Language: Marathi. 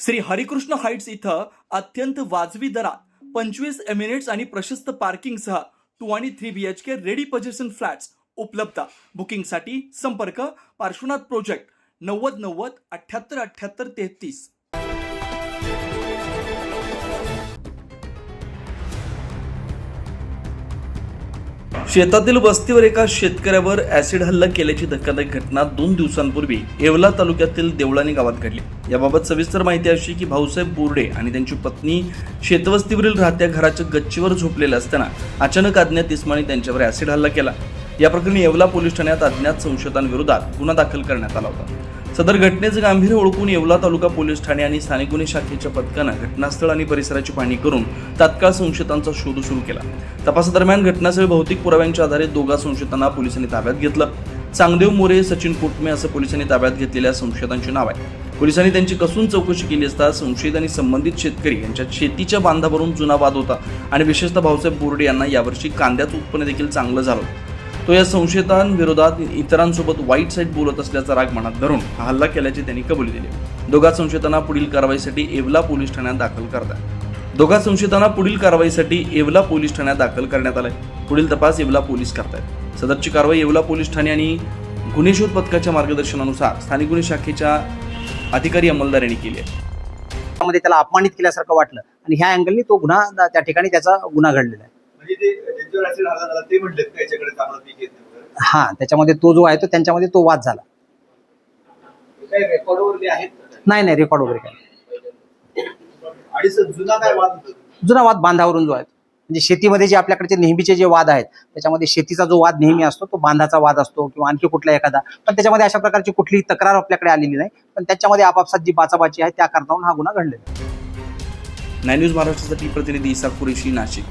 श्री हरिकृष्ण हाइट्स इथं अत्यंत वाजवी दरात 25 एमिनेट्स आणि प्रशस्त पार्किंगसह 2 आणि 3 BHK रेडी पोझिशन फ्लॅट्स उपलब्ध. बुकिंगसाठी संपर्क पार्श्वनाथ प्रोजेक्ट 9090 78 78 33. शेतातील वस्तीवर एका शेतकऱ्यावर ऍसिड हल्ला केल्याची धक्कादायक घटना 2 दिवसांपूर्वी येवला तालुक्यातील देवळानी गावात घडली. याबाबत सविस्तर माहिती अशी की भाऊसाहेब बोर्डे आणि त्यांची पत्नी शेतवस्तीवरील राहत्या घराच्या गच्चीवर झोपलेले असताना अचानक अज्ञात इसमाने त्यांच्यावर ऍसिड हल्ला केला. या प्रकरणी येवला पोलीस ठाण्यात अज्ञात संशयितांविरोधात गुन्हा दाखल करण्यात आला होता. सदर घटनेचं गांभीर्य ओळखून येवला तालुका पोलीस ठाणे आणि स्थानिक गुन्हे शाखेच्या पथकानं घटनास्थळ आणि परिसराची पाहणी करून तात्काळ संशयितांचा शोध सुरू केला. तपासादरम्यान घटनास्थळी भौतिक पुराव्यांच्या आधारे दोघा संशयितांना पोलिसांनी ताब्यात घेतलं. चांगदेव मोरे, सचिन कोटमे असं पोलिसांनी ताब्यात घेतलेल्या संशयितांची नाव आहे. पोलिसांनी त्यांची कसून चौकशी केली असता संशयित आणि संबंधित शेतकरी यांच्यात शेतीच्या बांधावरून जुना वाद होता आणि विशेषतः भाऊसाहेब बोर्डे यांना यावर्षी कांद्याचं उत्पन्न देखील चांगलं झालं. तो या संशयितांविरोधात इतरांसोबत वाईट साईट बोलत असल्याचा राग मनात धरून हा हल्ला केल्याची त्यांनी कबुली दिली. दोघा संशयितांना पुढील कारवाईसाठी येवला पोलीस ठाण्यात दाखल करण्यात आलाय. पुढील तपास येवला पोलीस करतायत. सदरची कारवाई येवला पोलीस ठाणे आणि गुन्हे शोध पथकाच्या मार्गदर्शनानुसार स्थानिक गुन्हे शाखेच्या अधिकारी अंमलदार यांनी केली आहे. त्यामध्ये त्याला अपमानित केल्यासारखं वाटलं आणि ह्या अँगलनी तो गुन्हा त्या ठिकाणी त्याचा गुन्हा घडलेला आहे. म्हणजे ते ज्यांच्यावर ऍसिड हल्ला झाला ते म्हटले का याच्याकडे चांगला पीक येत नाही. हा, त्याच्यामध्ये तो जो आहे तो त्यांच्यामध्ये तो वाद झाला. काही रेकॉर्ड वगैरे आहेत? नाही, रेकॉर्ड वगैरे काय. आणि जुना काय वाद होता? जुना वाद बांधावरून जो आहे, म्हणजे शेतीमध्ये जे आपल्याकडचे नेहमीचे जे वाद आहेत त्याच्यामध्ये शेतीचा जो वाद नेहमी असतो तो बांधाचा वाद असतो किंवा आणखी कुठला एखादा, पण त्याच्यामध्ये अशा प्रकारची कुठलीही तक्रार आपल्याकडे आलेली नाही. पण त्याच्यामध्ये आपापसात जी बाचाबाची आहे त्या कारणावरून हा गुन्हा घडलेला. 9 न्यूज महाराष्ट्रासाठी प्रतिनिधी इसाक कुरेशी, नाशिक.